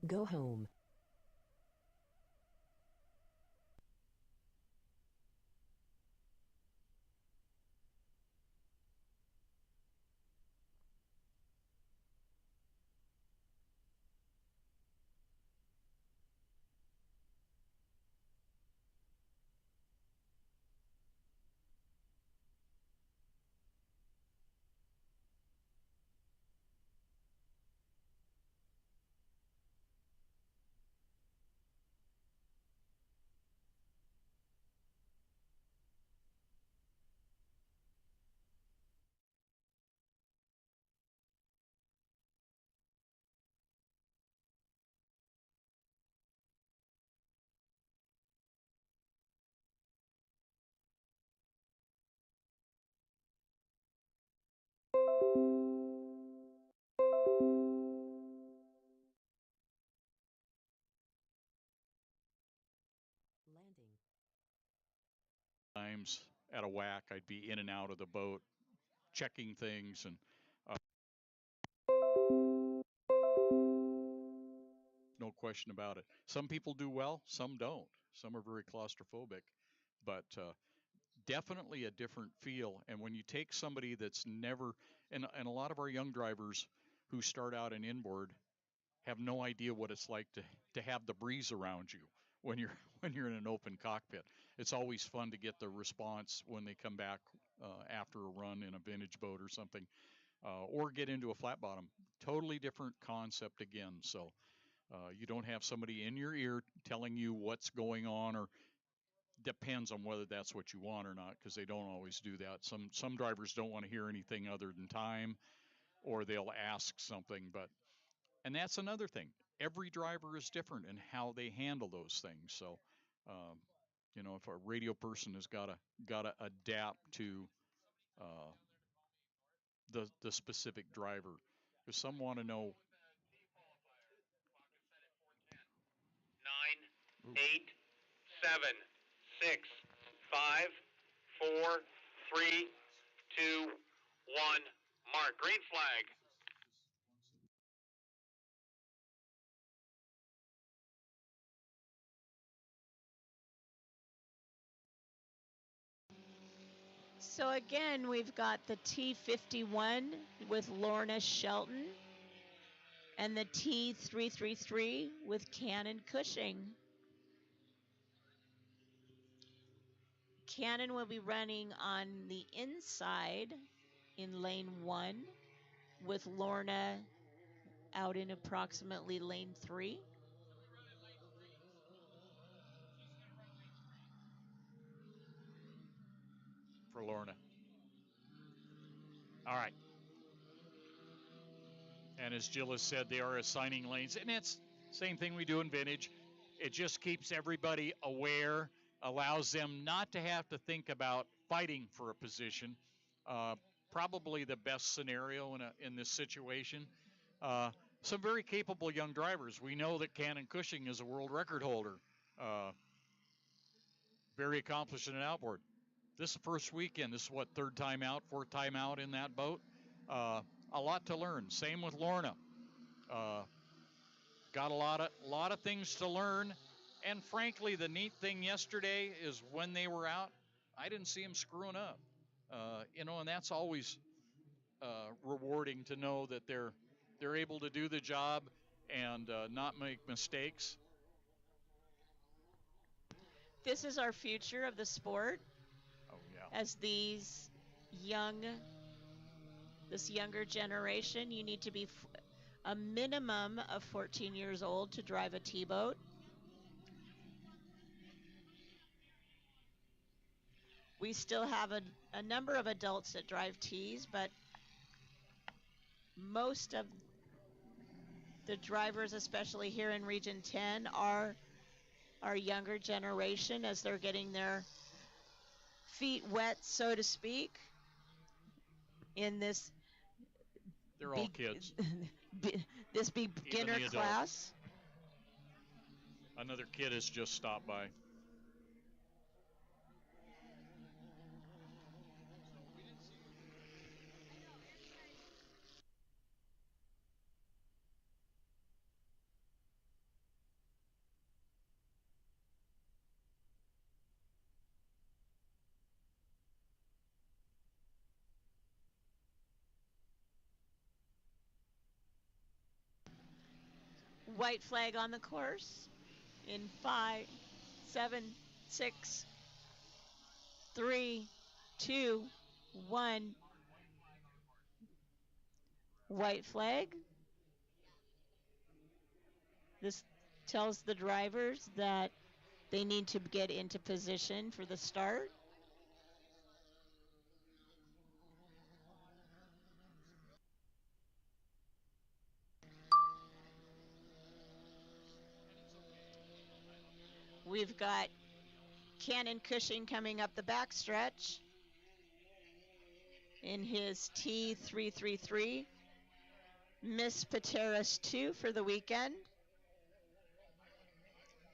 Go home. Landing. Times at a whack, I'd be in and out of the boat, checking things, and no question about it. Some people do well, some don't. Some are very claustrophobic, but definitely a different feel. And when you take somebody that's never, and a lot of our young drivers who start out in inboard have no idea what it's like to have the breeze around you when you're when you're in an open cockpit. It's always fun to get the response when they come back after a run in a vintage boat or something, or get into a flat bottom. Totally different concept again. So you don't have somebody in your ear telling you what's going on, or depends on whether that's what you want or not, because they don't always do that. Some drivers don't want to hear anything other than time, or they'll ask something. But and that's another thing. Every driver is different in how they handle those things. So, um, if a radio person has got to adapt to uh, the specific driver, because some want to know. 9, 8, 7, 6, 5, 4, 3, 2, 1. Mark. Green flag. So again, we've got the T51 with Lorna Shelton and the T333 with Cannon Cushing. Cannon will be running on the inside in lane 1 with Lorna out in approximately lane 3. For Lorna. All right. And as Jill has said, they are assigning lanes, and it's same thing we do in vintage. It just keeps everybody aware, allows them not to have to think about fighting for a position. Probably the best scenario in this situation. Some very capable young drivers. We know that Cannon Cushing is a world record holder, very accomplished in an outboard. This is the first weekend. This is what, third time out, fourth time out in that boat. A lot to learn. Same with Lorna. Got a lot of things to learn, and frankly, the neat thing yesterday is when they were out, I didn't see them screwing up. And that's always rewarding to know that they're able to do the job and not make mistakes. This is our future of the sport. Oh yeah. As this younger generation, you need to be a minimum of 14 years old to drive a T-boat. We still have a number of adults that drive T's, but most of the drivers, especially here in Region 10, are our younger generation as they're getting their feet wet, so to speak, in this They're all kids. this beginner class. Another kid has just stopped by. White flag on the course in 5, 7, 6, 3, 2, 1. White flag. This tells the drivers that they need to get into position for the start. We've got Cannon Cushing coming up the backstretch in his T333. Miss Pateros 2 for the weekend.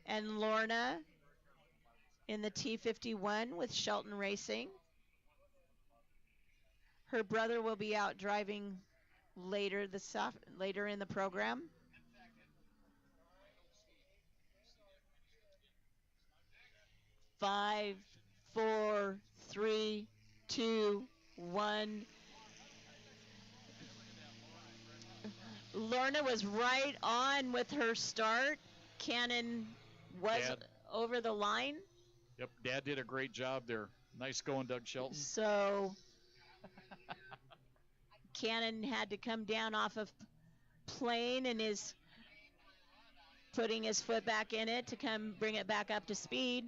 And Lorna in the T51 with Shelton Racing. Her brother will be out driving later in the program. Five, four, three, two, one. Lorna was right on with her start. Cannon was Dad. over the line. Yep, Dad did a great job there. Nice going, Doug Shelton. So Cannon had to come down off of plane and is putting his foot back in it to come bring it back up to speed.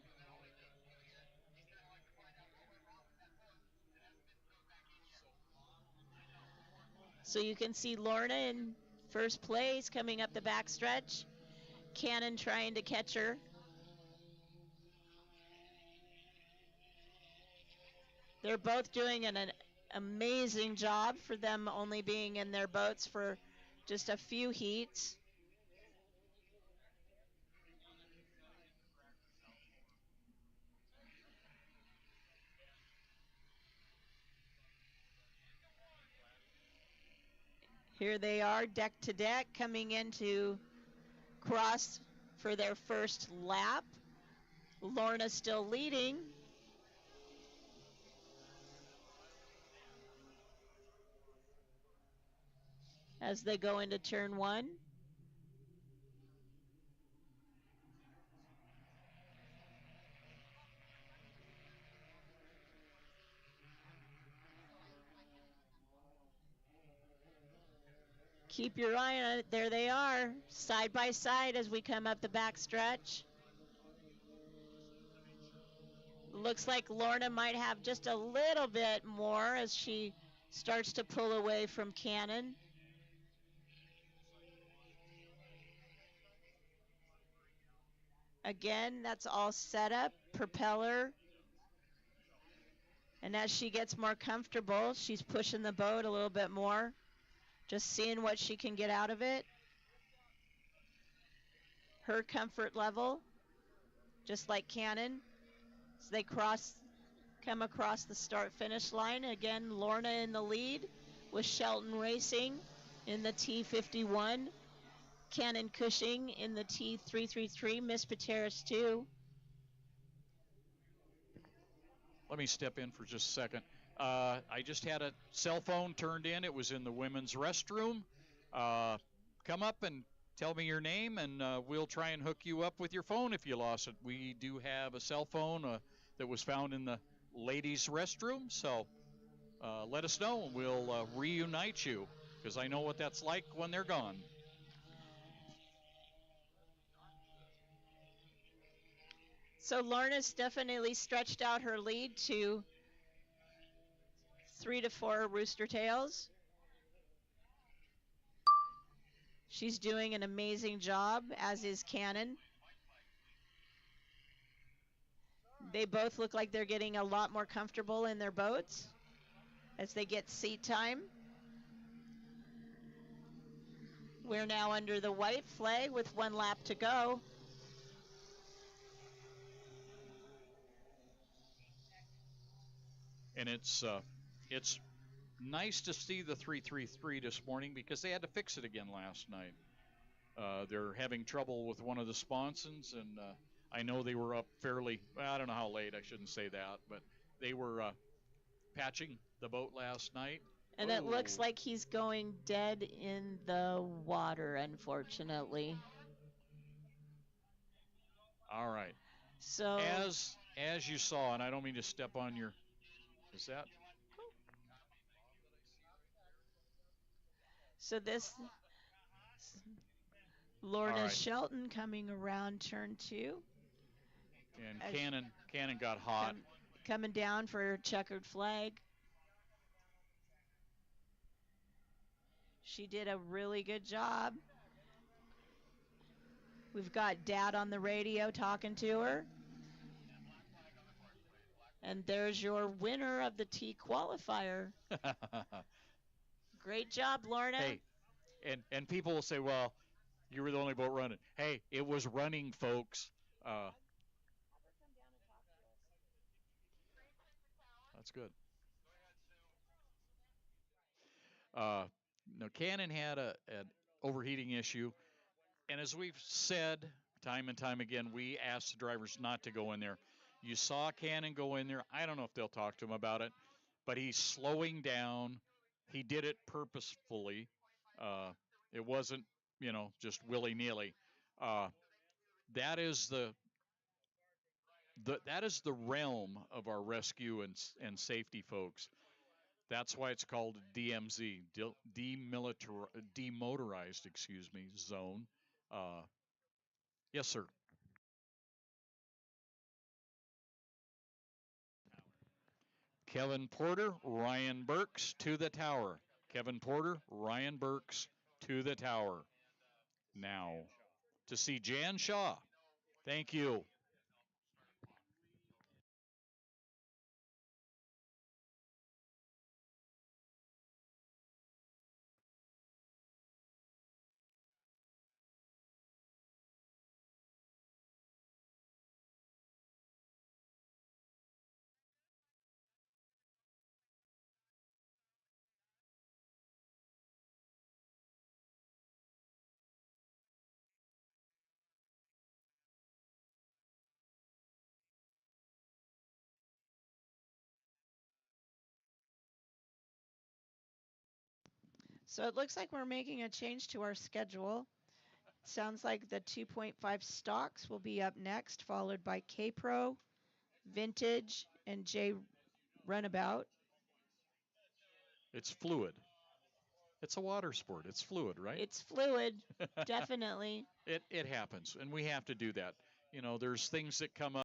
So you can see Lorna in first place coming up the backstretch. Cannon trying to catch her. They're both doing an amazing job for them only being in their boats for just a few heats. Here they are, deck to deck, coming into cross for their first lap. Lorna still leading. As they go into turn one. Keep your eye on it. There they are, side by side as we come up the backstretch. Looks like Lorna might have just a little bit more as she starts to pull away from Cannon. Again, that's all set up, propeller. And as she gets more comfortable, she's pushing the boat a little bit more, just seeing what she can get out of it. Her comfort level, just like Cannon. As they come across the start-finish line. Again, Lorna in the lead with Shelton Racing in the T51. Cannon Cushing in the T333, Miss Pateros 2. Let me step in for just a second. I just had a cell phone turned in. It was in the women's restroom. Come up and tell me your name, and we'll try and hook you up with your phone if you lost it. We do have a cell phone that was found in the ladies' restroom, so let us know, and we'll reunite you, because I know what that's like when they're gone. So Lorna's definitely stretched out her lead to 3 to 4 rooster tails. She's doing an amazing job, as is Cannon. They both look like they're getting a lot more comfortable in their boats as they get seat time. We're now under the white flag with 1 lap to go. And it's nice to see the 333 this morning because they had to fix it again last night. They're having trouble with one of the sponsons, and I know they were up fairly, I don't know how late, I shouldn't say that, but they were patching the boat last night. And it looks like he's going dead in the water, unfortunately. All right. So As you saw, and I don't mean to step on your. Is that? so this All Lorna right. Shelton coming around turn 2. And As- Cannon got hot. Coming down for checkered flag. She did a really good job. We've got Dad on the radio talking to her. And there's your winner of the T qualifier. Great job, Lorna. Hey, and people will say, well, you were the only boat running. Hey, it was running, folks. That's good. No, Cannon had an overheating issue, and as we've said time and time again, we ask the drivers not to go in there. You saw Cannon go in there. I don't know if they'll talk to him about it, but he's slowing down. He did it purposefully. It wasn't, just willy nilly. Uh, that is the realm of our rescue and safety folks. That's why it's called DMZ, demotorized, zone. Uh, yes, sir. Kevin Porter, Ryan Burks to the tower. Kevin Porter, Ryan Burks to the tower. Now to see Jan Shaw. Thank you. So it looks like we're making a change to our schedule. Sounds like the 2.5 stocks will be up next, followed by K-Pro, Vintage, and J Runabout. It's fluid. It's a water sport. It's fluid, right? It's fluid, definitely. It happens, and we have to do that. There's things that come up.